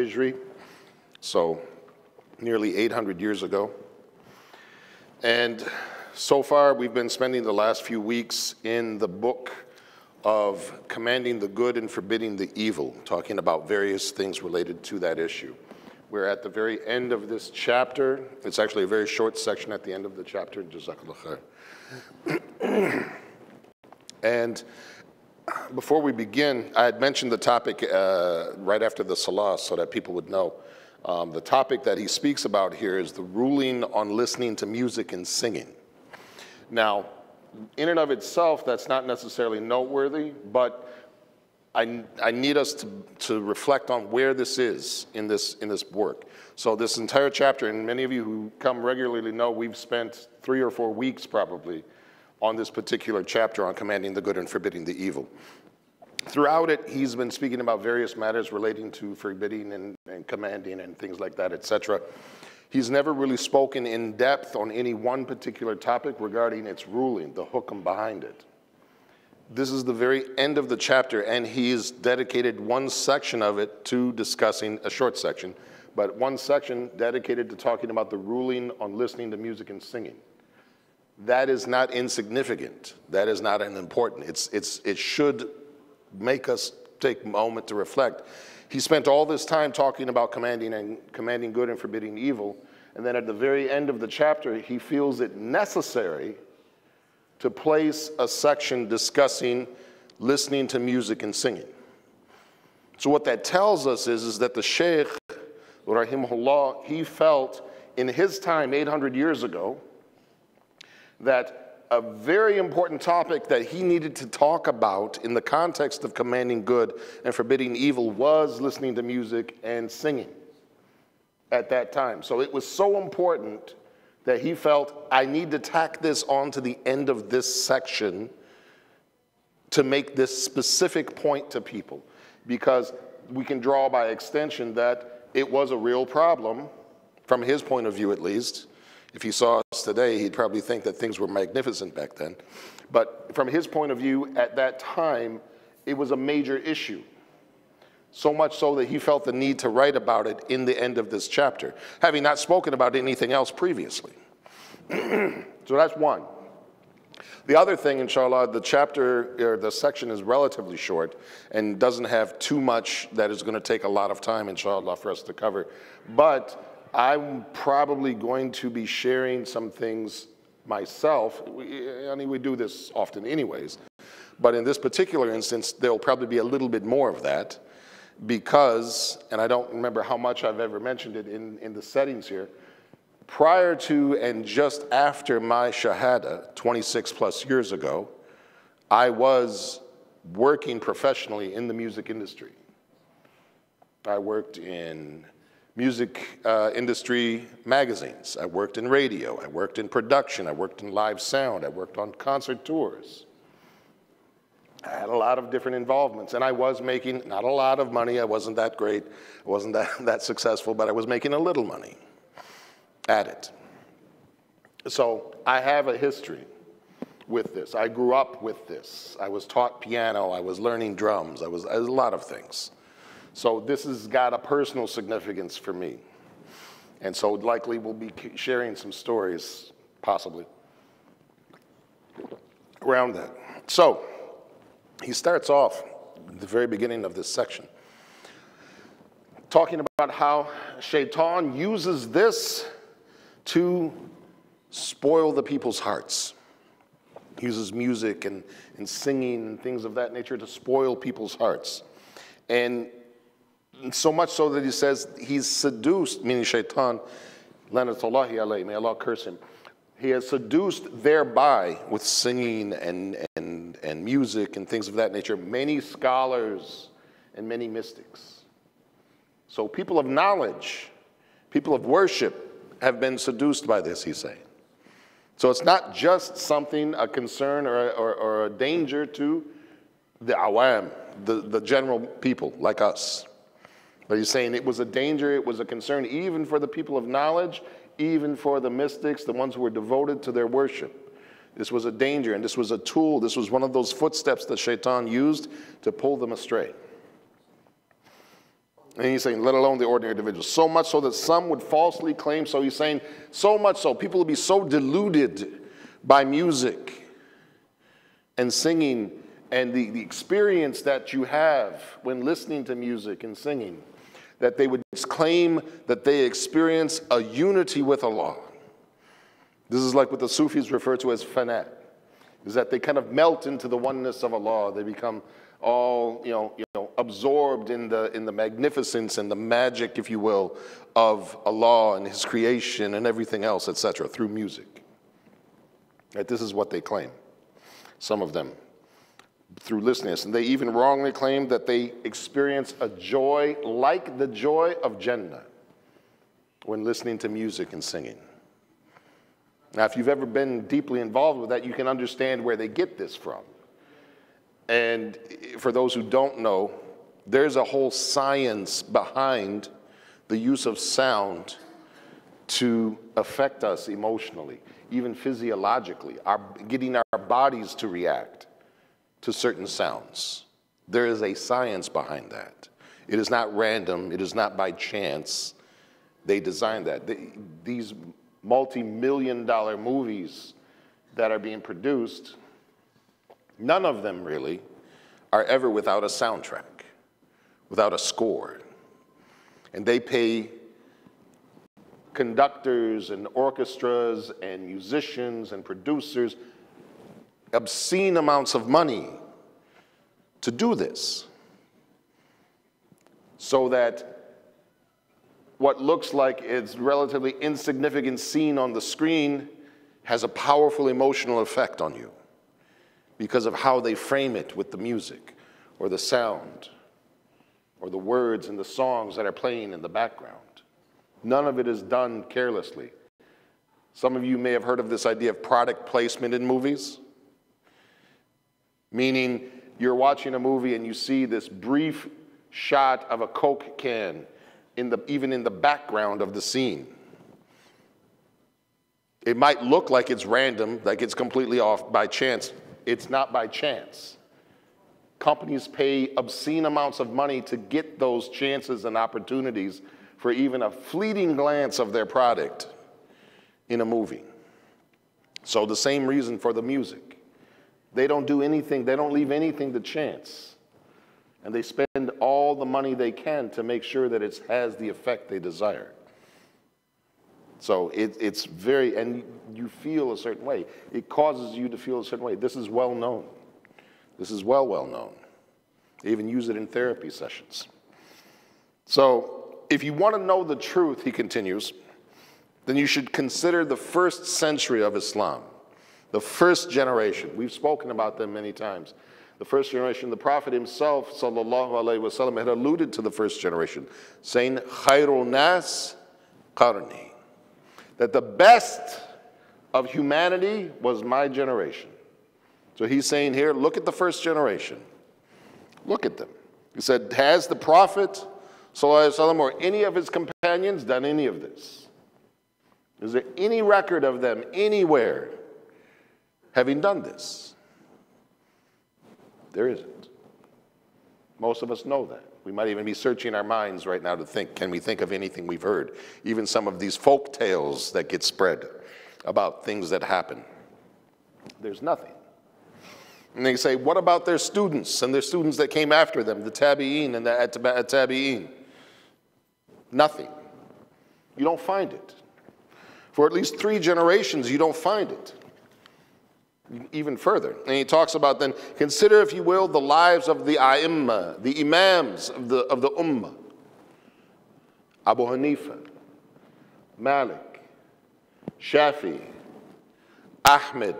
Hijri, so nearly 800 years ago. And so far, we've been spending the last few weeks in the book of commanding the good and forbidding the evil, talking about various things related to that issue. We're at the very end of this chapter. It's actually a very short section at the end of the chapter. Jazakallah khair. And before we begin, I had mentioned the topic right after the salah so that people would know. The topic that he speaks about here is the ruling on listening to music and singing. Now, in and of itself, that's not necessarily noteworthy, but I need us to reflect on where this is in this work. So this entire chapter, and many of you who come regularly know we've spent 3 or 4 weeks probably on this particular chapter on commanding the good and forbidding the evil. Throughout it, he's been speaking about various matters relating to forbidding and commanding and things like that, etc. He's never really spoken in depth on any one particular topic regarding its ruling, the hukum behind it. This is the very end of the chapter, and he's dedicated one section of it to discussing, a short section, but one section dedicated to talking about the ruling on listening to music and singing. That is not insignificant. That is not unimportant. It should make us take a moment to reflect. He spent all this time talking about commanding good and forbidding evil, and then at the very end of the chapter, he feels it necessary to place a section discussing listening to music and singing. So what that tells us is that the Shaykh, rahimahullah, he felt in his time, 800 years ago, that a very important topic that he needed to talk about in the context of commanding good and forbidding evil was listening to music and singing at that time. So it was so important that he felt, I need to tack this on to the end of this section to make this specific point to people, because we can draw by extension that it was a real problem, from his point of view at least. If he saw us today, he'd probably think that things were magnificent back then. But from his point of view at that time, it was a major issue. So much so that he felt the need to write about it in the end of this chapter, having not spoken about anything else previously. So that's one. The other thing, inshallah, the chapter, or the section is relatively short and doesn't have too much that is going to take a lot of time, inshallah, for us to cover. But I'm probably going to be sharing some things myself. I mean, we do this often anyways. But in this particular instance, there'll probably be a little bit more of that because, and I don't remember how much I've ever mentioned it in the settings here, prior to and just after my Shahada, 26 plus years ago, I was working professionally in the music industry. I worked in music industry magazines. I worked in radio. I worked in production. I worked in live sound. I worked on concert tours. I had a lot of different involvements, and I was making not a lot of money. I wasn't that great. I wasn't that successful, but I was making a little money at it. So I have a history with this. I grew up with this. I was taught piano. I was learning drums. I was a lot of things. So this has got a personal significance for me. And so likely we'll be sharing some stories, possibly, around that. So he starts off at the very beginning of this section talking about how Shaitan uses this to spoil the people's hearts. He uses music and singing and things of that nature to spoil people's hearts. And so much so that he says he's seduced, meaning Shaitan, lanatullahi alayhi, may Allah curse him. He has seduced thereby, with singing and music and things of that nature, many scholars and many mystics. So people of knowledge, people of worship, have been seduced by this, he's saying. So it's not just something, a concern or a danger to the awam, the general people like us. But he's saying it was a danger, it was a concern even for the people of knowledge, even for the mystics, the ones who were devoted to their worship. This was a danger, and this was a tool, this was one of those footsteps that Shaitan used to pull them astray. And he's saying, let alone the ordinary individual. So much so that some would falsely claim, so he's saying, so much so, people will be so deluded by music and singing and the experience that you have when listening to music and singing, that they would claim that they experience a unity with Allah. This is like what the Sufis refer to as fana, is that they kind of melt into the oneness of Allah. They become all absorbed in the magnificence and the magic, if you will, of Allah and His creation and everything else, etc., through music. Right? This is what they claim, some of them, through listening. And they even wrongly claim that they experience a joy like the joy of Jannah when listening to music and singing. Now, if you've ever been deeply involved with that, you can understand where they get this from. And for those who don't know, there's a whole science behind the use of sound to affect us emotionally, even physiologically, getting our bodies to react to certain sounds. There is a science behind that. It is not random. It is not by chance. They designed that. These multi-million-dollar movies that are being produced, none of them really are ever without a soundtrack, without a score. And they pay conductors and orchestras and musicians and producers obscene amounts of money to do this, so that what looks like it's relatively insignificant scene on the screen has a powerful emotional effect on you because of how they frame it with the music or the sound or the words and the songs that are playing in the background. None of it is done carelessly. Some of you may have heard of this idea of product placement in movies, meaning you're watching a movie and you see this brief shot of a Coke can even in the background of the scene. It might look like it's random, like it's completely off by chance. It's not by chance. Companies pay obscene amounts of money to get those chances and opportunities for even a fleeting glance of their product in a movie. So the same reason for the music. They don't do anything, they don't leave anything to chance. And they spend all the money they can to make sure that it has the effect they desire. So it's very, and you feel a certain way. It causes you to feel a certain way. This is well known. This is well known. They even use it in therapy sessions. So if you want to know the truth, he continues, then you should consider the first century of Islam, the first generation. We've spoken about them many times. The first generation, the Prophet himself, sallallahu alaihi wasallam, had alluded to the first generation, saying, "Khairul nas qarni," that the best of humanity was my generation. So he's saying here, look at the first generation. Look at them. He said, has the Prophet sallallahu alaihi wasallam or any of his companions done any of this? Is there any record of them anywhere having done this? There isn't. Most of us know that. We might even be searching our minds right now to think, can we think of anything we've heard? Even some of these folk tales that get spread about things that happen. There's nothing. And they say, what about their students and their students that came after them, the tabi'in and the tabi'in? Nothing. You don't find it. For at least 3 generations, you don't find it. Even further. And he talks about then, consider, if you will, the lives of the A'imma, the Imams of the Ummah. Abu Hanifa, Malik, Shafi, Ahmed,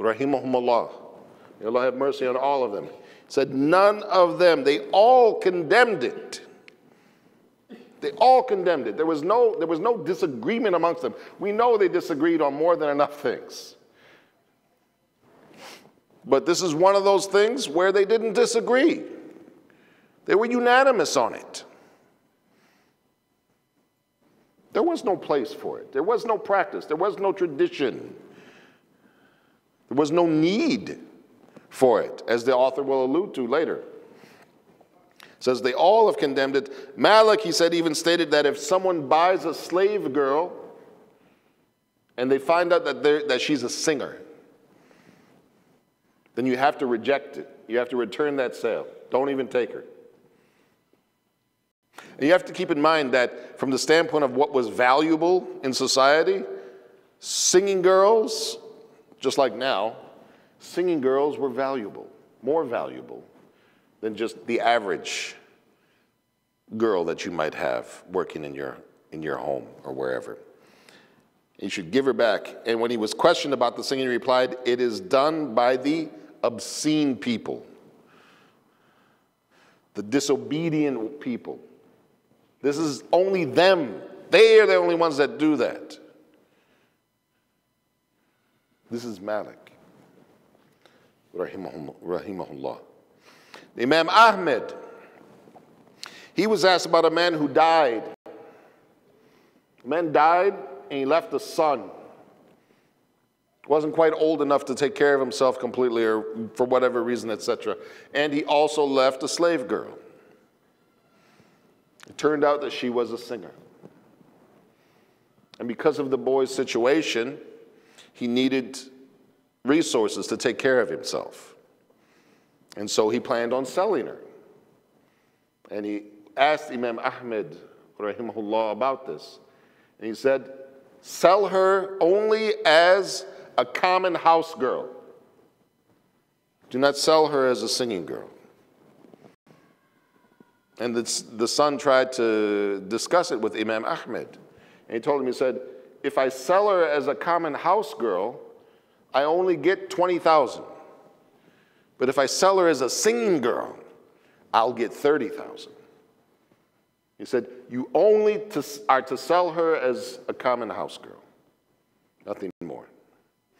rahimahumullah. May Allah have mercy on all of them. He said none of them, they all condemned it. They all condemned it. There was no disagreement amongst them. We know they disagreed on more than enough things. But this is one of those things where they didn't disagree. They were unanimous on it. There was no place for it. There was no practice. There was no tradition. There was no need for it, as the author will allude to later. says they all have condemned it. Malik, he said, even stated that if someone buys a slave girl and they find out that she's a singer, then you have to reject it. You have to return that sale. Don't even take her. And you have to keep in mind that from the standpoint of what was valuable in society, singing girls, just like now, singing girls were valuable, more valuable than just the average girl that you might have working in your home or wherever. You should give her back. And when he was questioned about the singing, he replied, "It is done by the obscene people, the disobedient people. This is only them. They are the only ones that do that." This is Malik, rahimahullah. Imam Ahmed, he was asked about a man who died. A man died and he left a son. Wasn't quite old enough to take care of himself completely or for whatever reason, etc. And he also left a slave girl. It turned out that she was a singer. And because of the boy's situation, he needed resources to take care of himself. And so he planned on selling her. And he asked Imam Ahmed, rahimahullah, about this. And he said, sell her only as a common house girl. Do not sell her as a singing girl. And the son tried to discuss it with Imam Ahmed. And he told him, he said, if I sell her as a common house girl, I only get 20,000. But if I sell her as a singing girl, I'll get 30,000. He said, you only are to sell her as a common house girl, nothing more.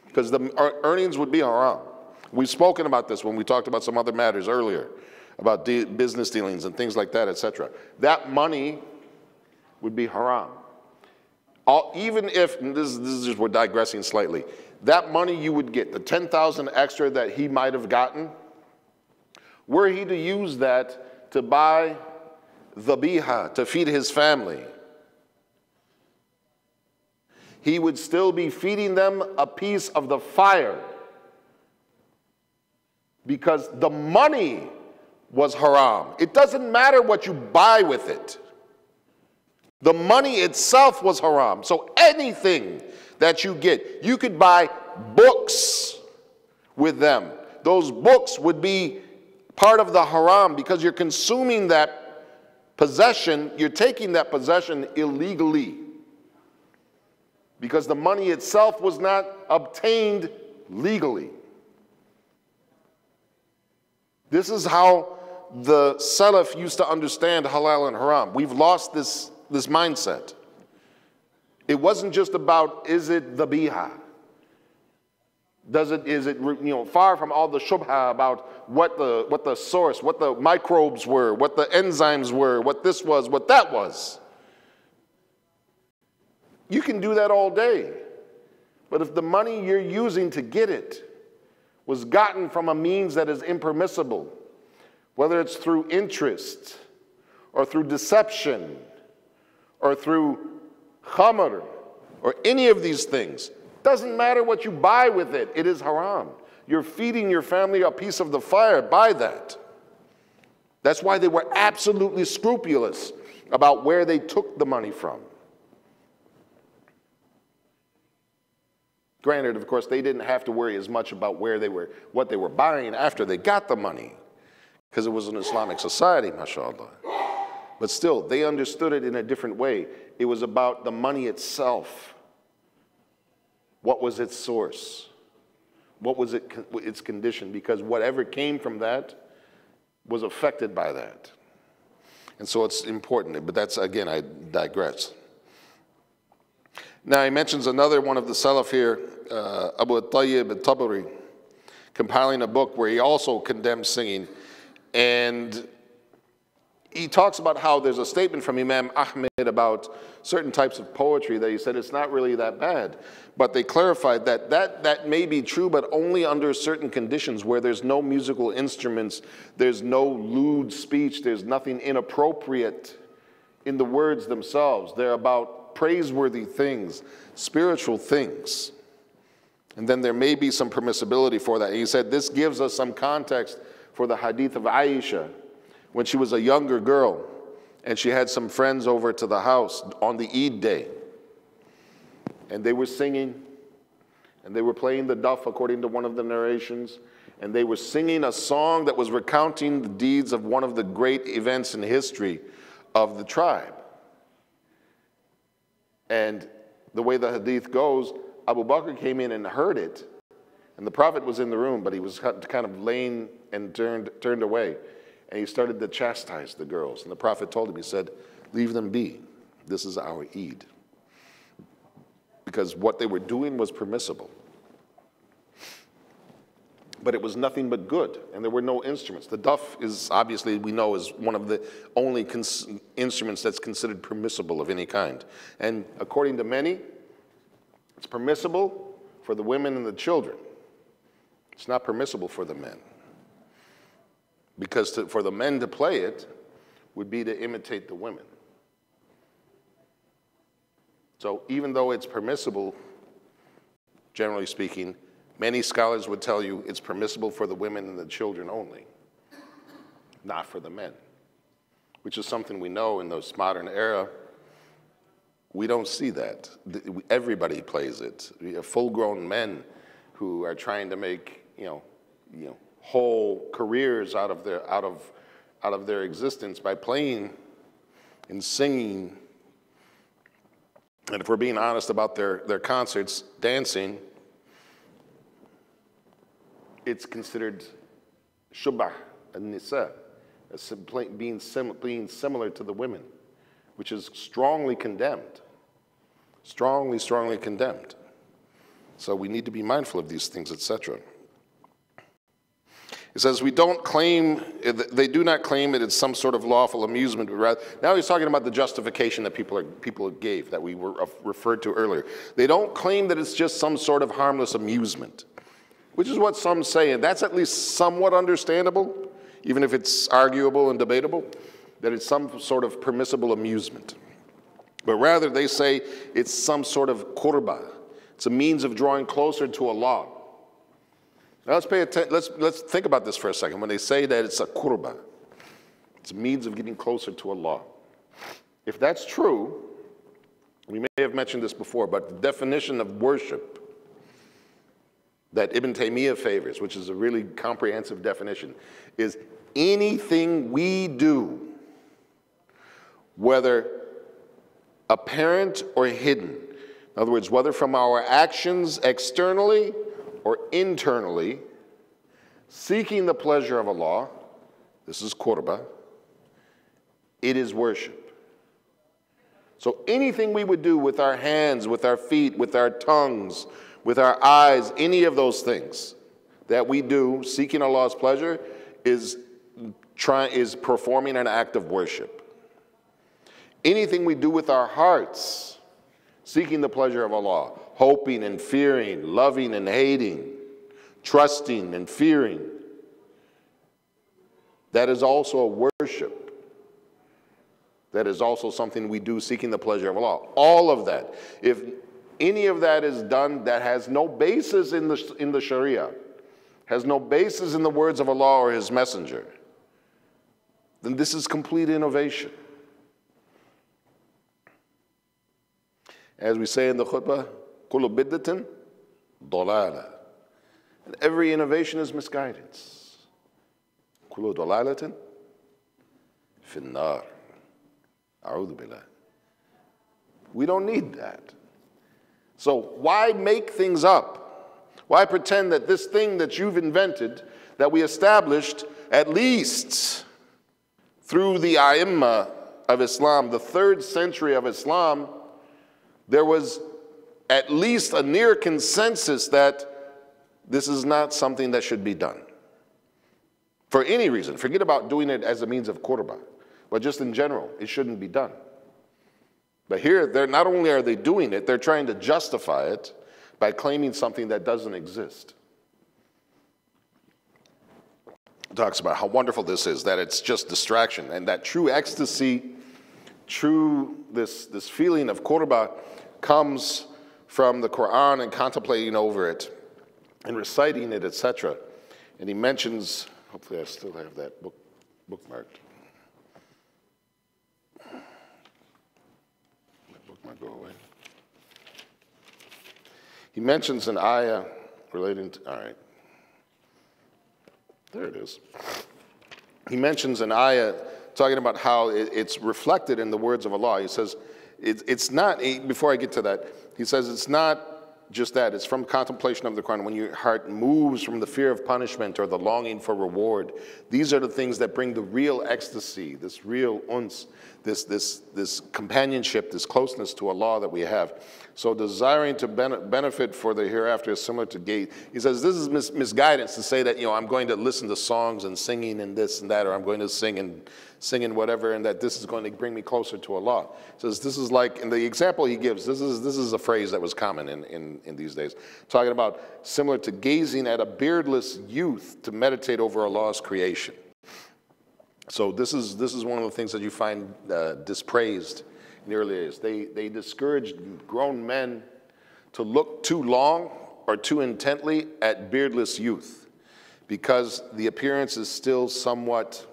Because the earnings would be haram. We've spoken about this when we talked about some other matters earlier, about business dealings and things like that, etc. That money would be haram. Even if, and this is just, we're digressing slightly, that money you would get, the 10,000 extra that he might have gotten, were he to use that to buy dhabiha, to feed his family, he would still be feeding them a piece of the fire, because the money was haram. It doesn't matter what you buy with it. The money itself was haram. So anything that you get, you could buy books with them. Those books would be part of the haram because you're consuming that possession, you're taking that possession illegally. Because the money itself was not obtained legally. This is how the Salaf used to understand halal and haram. We've lost this mindset. It wasn't just about, is it dhabiha? Is it far from all the shubha about what the source, what the microbes were, what the enzymes were, what this was, what that was. You can do that all day. But if the money you're using to get it was gotten from a means that is impermissible, whether it's through interest or through deception or through khamr or any of these things, doesn't matter what you buy with it, it is haram. You're feeding your family a piece of the fire by that. That's why they were absolutely scrupulous about where they took the money from. Granted, of course, they didn't have to worry as much about what they were buying after they got the money, because it was an Islamic society, mashallah. But still, they understood it in a different way. It was about the money itself. What was its source? What was its condition? Because whatever came from that was affected by that. And so it's important, but that's, again, I digress. Now he mentions another one of the Salaf here, Abu al-Tayyib al-Tabari, compiling a book where he also condemns singing. And he talks about how there's a statement from Imam Ahmed about certain types of poetry that he said it's not really that bad. But they clarified that that may be true, but only under certain conditions where there's no musical instruments, there's no lewd speech, there's nothing inappropriate in the words themselves. They're about praiseworthy things, spiritual things. And then there may be some permissibility for that. And he said this gives us some context for the hadith of Aisha, when she was a younger girl and she had some friends over to the house on the Eid day. And they were singing and they were playing the duff according to one of the narrations. And they were singing a song that was recounting the deeds of one of the great events in history of the tribe. And the way the hadith goes, Abu Bakr came in and heard it. And the Prophet was in the room, but he was kind of laying and turned away. And he started to chastise the girls. And the Prophet told him, he said, leave them be. This is our Eid. Because what they were doing was permissible. But it was nothing but good. And there were no instruments. The duff is, obviously, we know, is one of the only instruments that's considered permissible of any kind. And according to many, it's permissible for the women and the children. It's not permissible for the men. Because for the men to play it would be to imitate the women. So even though it's permissible, generally speaking, many scholars would tell you it's permissible for the women and the children only, not for the men, which is something we know in this modern era. We don't see that. Everybody plays it. We have full-grown men who are trying to make, whole careers out of their existence by playing and singing. And if we're being honest about their concerts, dancing, it's considered shubah an-nisa, being similar to the women, which is strongly condemned. Strongly condemned. So we need to be mindful of these things, etc. It says, they do not claim that it's some sort of lawful amusement, but rather, now he's talking about the justification that people gave, that we were referred to earlier. They don't claim that it's just some sort of harmless amusement, which is what some say, and that's at least somewhat understandable, even if it's arguable and debatable, that it's some sort of permissible amusement. But rather, they say it's some sort of qurbah. It's a means of drawing closer to Allah. Now let's think about this for a second. When they say that it's a qurbah, it's a means of getting closer to Allah. If that's true, we may have mentioned this before, but the definition of worship that Ibn Taymiyyah favors, which is a really comprehensive definition, is anything we do, whether apparent or hidden. In other words, whether from our actions externally or internally, seeking the pleasure of Allah, this is qurbah, it is worship. So anything we would do with our hands, with our feet, with our tongues, with our eyes, any of those things that we do, seeking Allah's pleasure, is performing an act of worship. Anything we do with our hearts, seeking the pleasure of Allah, hoping and fearing, loving and hating, trusting and fearing, that is also a worship. That is also something we do seeking the pleasure of Allah. All of that. If any of that is done that has no basis in the Sharia, has no basis in the words of Allah or His Messenger, then this is complete innovation. As we say in the khutbah, كُلُّ بِدَّةٍ ضَلَالَةٍ. And every innovation is misguidance. كُلُّ ضَلَالَةٍ فِي النَّارِ. أعوذ بالله. We don't need that. So why make things up? Why pretend that this thing that you've invented, that we established at least through the A'immah of Islam, the 3rd century of Islam, there was at least a near consensus that this is not something that should be done. For any reason. Forget about doing it as a means of qurbah. But just in general, it shouldn't be done. But here, not only are they doing it, they're trying to justify it by claiming something that doesn't exist. It talks about how wonderful this is, that it's just distraction, and that true ecstasy, this feeling of qurba comes from the Quran and contemplating over it and reciting it, etc. And he mentions, hopefully I still have that bookmarked. Bookmark go away. He mentions an ayah relating to, all right. There it is. He mentions an ayah talking about how it's reflected in the words of Allah. He says, it's not, before I get to that, he says it's not just that, it's from contemplation of the Quran. When your heart moves from the fear of punishment or the longing for reward, these are the things that bring the real ecstasy, this real uns, this companionship, this closeness to Allah that we have. So desiring to benefit for the hereafter is similar to gaze. He says this is misguidance to say that, I'm going to listen to songs and singing and this and that, or I'm going to sing and whatever, and that this is going to bring me closer to Allah. He says this is like, in the example he gives, this is a phrase that was common in these days, talking about similar to gazing at a beardless youth to meditate over Allah's creation. So this is one of the things that you find dispraised in the early days. They discouraged grown men to look too long or too intently at beardless youth because the appearance is still somewhat,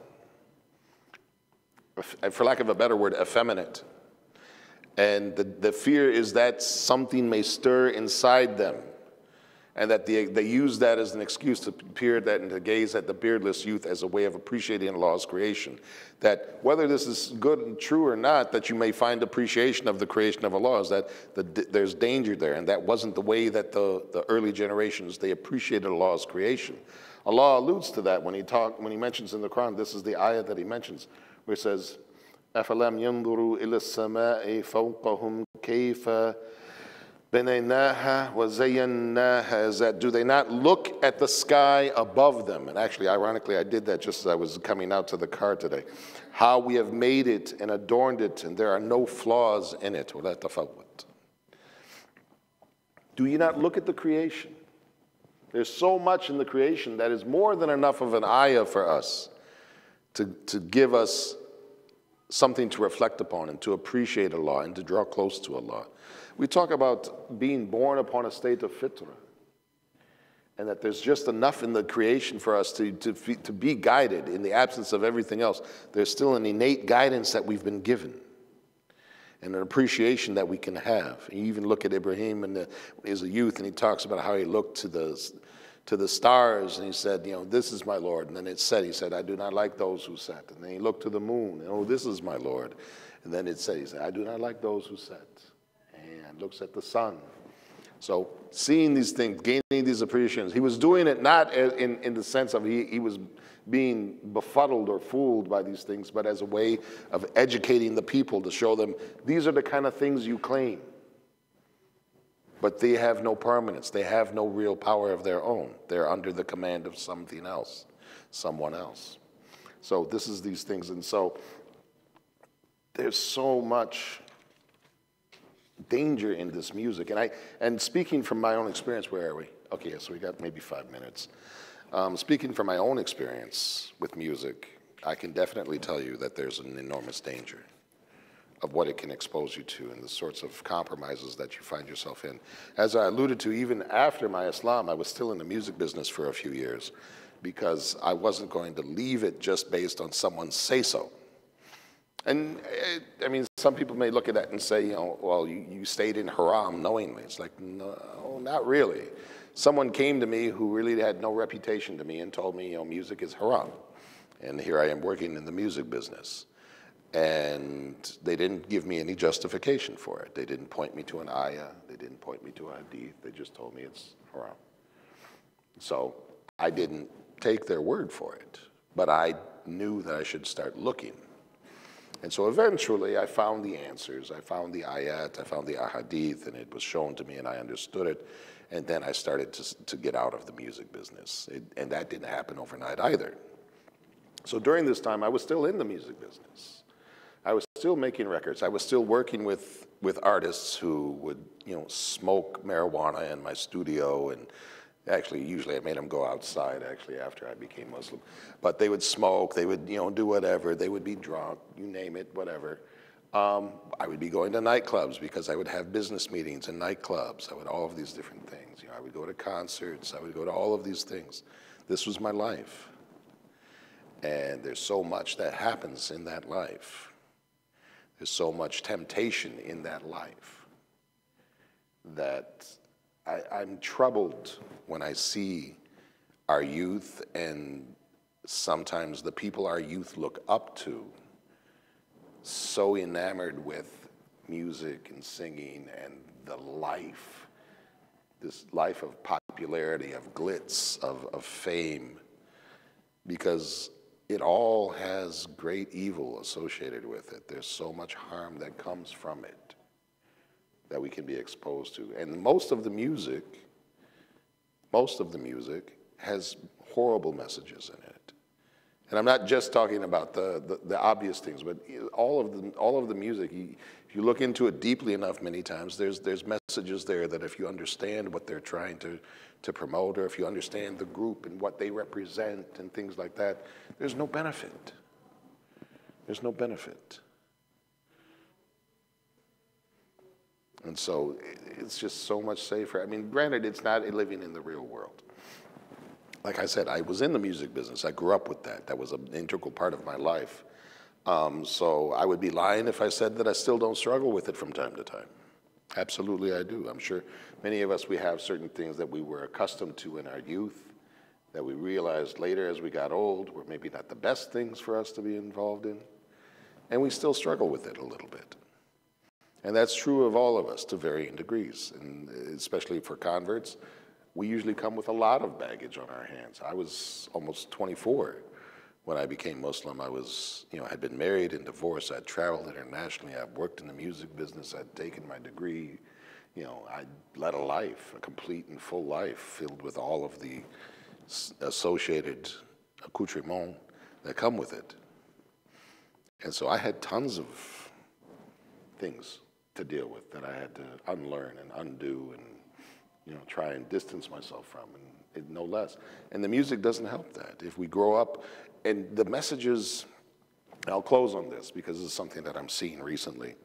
for lack of a better word, effeminate. And the fear is that something may stir inside them, and that they use that as an excuse to peer that and to gaze at the beardless youth as a way of appreciating Allah's creation. That whether this is good and true or not, that you may find appreciation of the creation of Allah, is that there's danger there, and that wasn't the way that the early generations, they appreciated Allah's creation. Allah alludes to that when he mentions in the Quran, this is the ayah that he mentions, where it says, أَفَلَمْ يَنْظُرُوا إِلَى السَّمَاءِ فَوْقَهُمْ كَيْفَ بَنَيْنَاهَا وَزَيَّنَّاهَا, is that do they not look at the sky above them? And actually, ironically, I did that just as I was coming out to the car today. How we have made it and adorned it, and there are no flaws in it. وَلَا تَفَوَّتْ. Do you not look at the creation? There's so much in the creation that is more than enough of an ayah for us to give us something to reflect upon and to appreciate Allah and to draw close to Allah. We talk about being born upon a state of fitrah, and that there's just enough in the creation for us to be guided in the absence of everything else. There's still an innate guidance that we've been given and an appreciation that we can have. You even look at Ibrahim when he was a youth, and he talks about how he looked to the stars, and he said, this is my Lord. And then he said, I do not like those who set. And then he looked to the moon, this is my Lord. And then he said, I do not like those who set. And looks at the sun. So seeing these things, gaining these appreciations, he was doing it not in the sense of he was being befuddled or fooled by these things, but as a way of educating the people to show them, these are the kind of things you claim. But they have no permanence. They have no real power of their own. They're under the command of something else, someone else. So this is these things. And so there's so much danger in this music. And speaking from my own experience, where are we? Okay, so we got maybe 5 minutes. Speaking from my own experience with music, I can definitely tell you that there's an enormous danger of what it can expose you to and the sorts of compromises that you find yourself in. As I alluded to, even after my Islam, I was still in the music business for a few years because I wasn't going to leave it just based on someone's say-so. And I mean, some people may look at that and say, well, you stayed in haram knowingly. It's like, no, not really. Someone came to me who really had no reputation to me and told me, music is haram. And here I am working in the music business. And they didn't give me any justification for it. They didn't point me to an ayah. They didn't point me to a hadith. They just told me it's haram. So I didn't take their word for it, but I knew that I should start looking. And so eventually I found the answers. I found the ayat, I found the ahadith, and it was shown to me and I understood it. And then I started to get out of the music business. And that didn't happen overnight either. So during this time, I was still in the music business. still making records. I was still working with artists who would, smoke marijuana in my studio, and actually, usually I made them go outside, actually, after I became Muslim. But they would smoke, they would, do whatever, they would be drunk, you name it, whatever. I would be going to nightclubs because I would have business meetings in nightclubs. I would all of these different things. I would go to concerts, I would go to all of these things. This was my life. And there's so much that happens in that life. There's so much temptation in that life that I'm troubled when I see our youth and sometimes the people our youth look up to so enamored with music and singing and the life, this life of popularity, of glitz, of fame, because it all has great evil associated with it. There's so much harm that comes from it that we can be exposed to. And most of the music has horrible messages in it. And I'm not just talking about the obvious things, but all of the music, if you look into it deeply enough many times, there's messages there that if you understand what they're trying to promote, or if you understand the group and what they represent and things like that, there's no benefit. There's no benefit. And so it's just so much safer. I mean, granted, it's not living in the real world. Like I said, I was in the music business. I grew up with that. That was an integral part of my life. So I would be lying if I said that I still don't struggle with it from time to time. Absolutely, I do. I'm sure many of us, we have certain things that we were accustomed to in our youth that we realized later as we got old were maybe not the best things for us to be involved in. And we still struggle with it a little bit. And that's true of all of us to varying degrees, and especially for converts. We usually come with a lot of baggage on our hands. I was almost 24 when I became Muslim. I was, had been married and divorced. I'd traveled internationally. I'd worked in the music business. I'd taken my degree. I led a life, a complete and full life filled with all of the associated accoutrements that come with it. And so I had tons of things to deal with that I had to unlearn and undo and try and distance myself from, and no less. And the music doesn't help that. If we grow up, and the messages, I'll close on this because this is something that I'm seeing recently.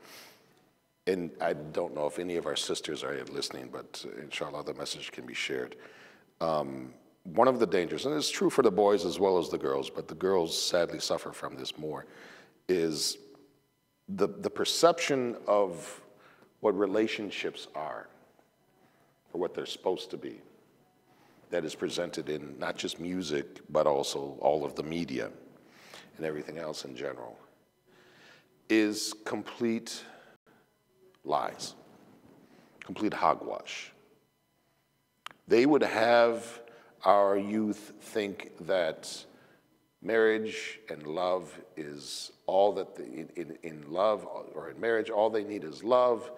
And I don't know if any of our sisters are listening, but inshallah the message can be shared. One of the dangers, and it's true for the boys as well as the girls, but the girls sadly suffer from this more, is the perception of what relationships are, or what they're supposed to be, that is presented in not just music, but also all of the media and everything else in general, is complete lies, complete hogwash. They would have our youth think that marriage and love is all that, in love or in marriage, all they need is love.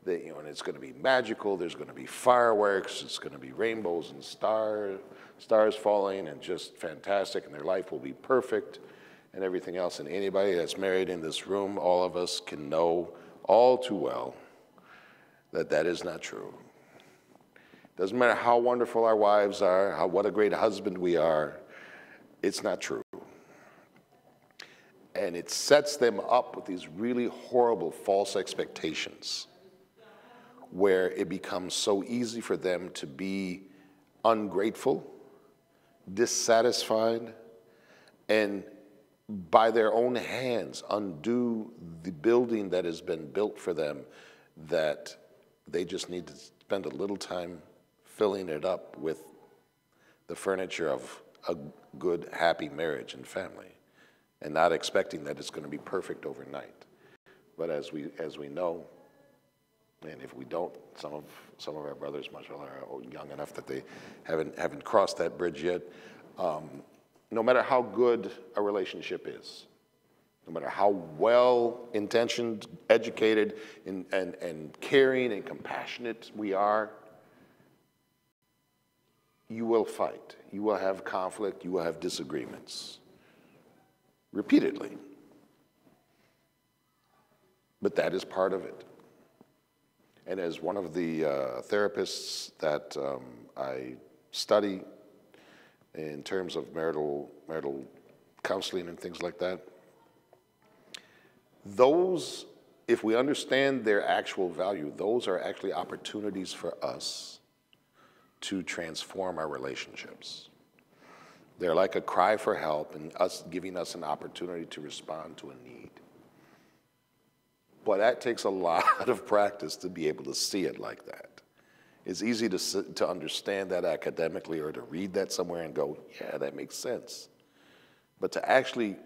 And it's going to be magical. There's going to be fireworks. It's going to be rainbows and stars falling, and just fantastic. And their life will be perfect, and everything else. And anybody that's married in this room, all of us can know all too well that that is not true. Doesn't matter how wonderful our wives are, what a great husband we are. It's not true. And it sets them up with these really horrible false expectations, where it becomes so easy for them to be ungrateful, dissatisfied, and by their own hands undo the building that has been built for them, that they just need to spend a little time filling it up with the furniture of a good, happy marriage and family, and not expecting that it's going to be perfect overnight. But as we know, and if we don't, some of our brothers, mashallah, are young enough that they haven't crossed that bridge yet. No matter how good a relationship is, no matter how well-intentioned, educated, and caring and compassionate we are, you will fight. You will have conflict. You will have disagreements repeatedly. But that is part of it. And as one of the therapists that I study in terms of marital counseling and things like that, those, if we understand their actual value, those are actually opportunities for us to transform our relationships. They're like a cry for help and us giving us an opportunity to respond to a need. But that takes a lot of practice to be able to see it like that. It's easy to understand that academically or to read that somewhere and go, yeah, that makes sense. But to actually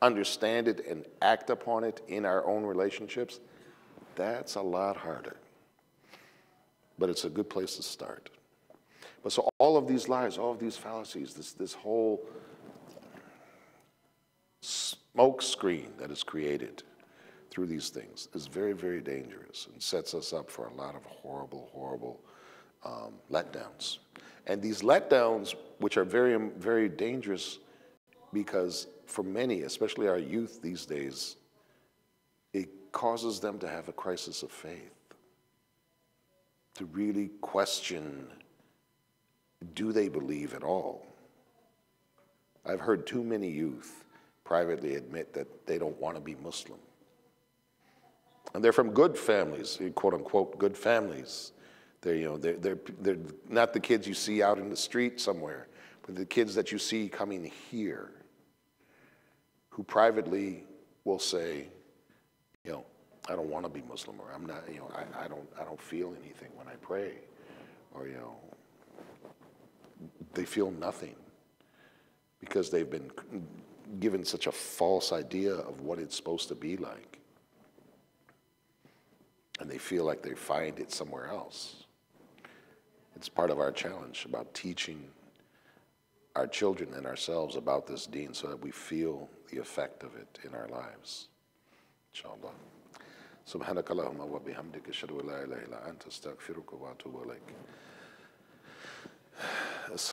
understand it and act upon it in our own relationships, that's a lot harder. But it's a good place to start. But so all of these lies, all of these fallacies, this whole smoke screen that is created through these things is very, very dangerous and sets us up for a lot of horrible, horrible letdowns. And these letdowns, which are very, very dangerous because for many, especially our youth these days, it causes them to have a crisis of faith, to really question, do they believe at all? I've heard too many youth privately admit that they don't want to be Muslim. And they're from good families, quote unquote, good families. They're not the kids you see out in the street somewhere, but the kids that you see coming here, who privately will say, I don't want to be Muslim, or I'm not, I don't feel anything when I pray, or they feel nothing because they've been given such a false idea of what it's supposed to be like. And they feel like they find it somewhere else. It's part of our challenge about teaching our children and ourselves about this deen so that we feel the effect of it in our lives. Inshallah. Subhanakallahumma wa bihamdika ashhadu an la ilaha illa anta astaghfiruka wa atubu ilaik.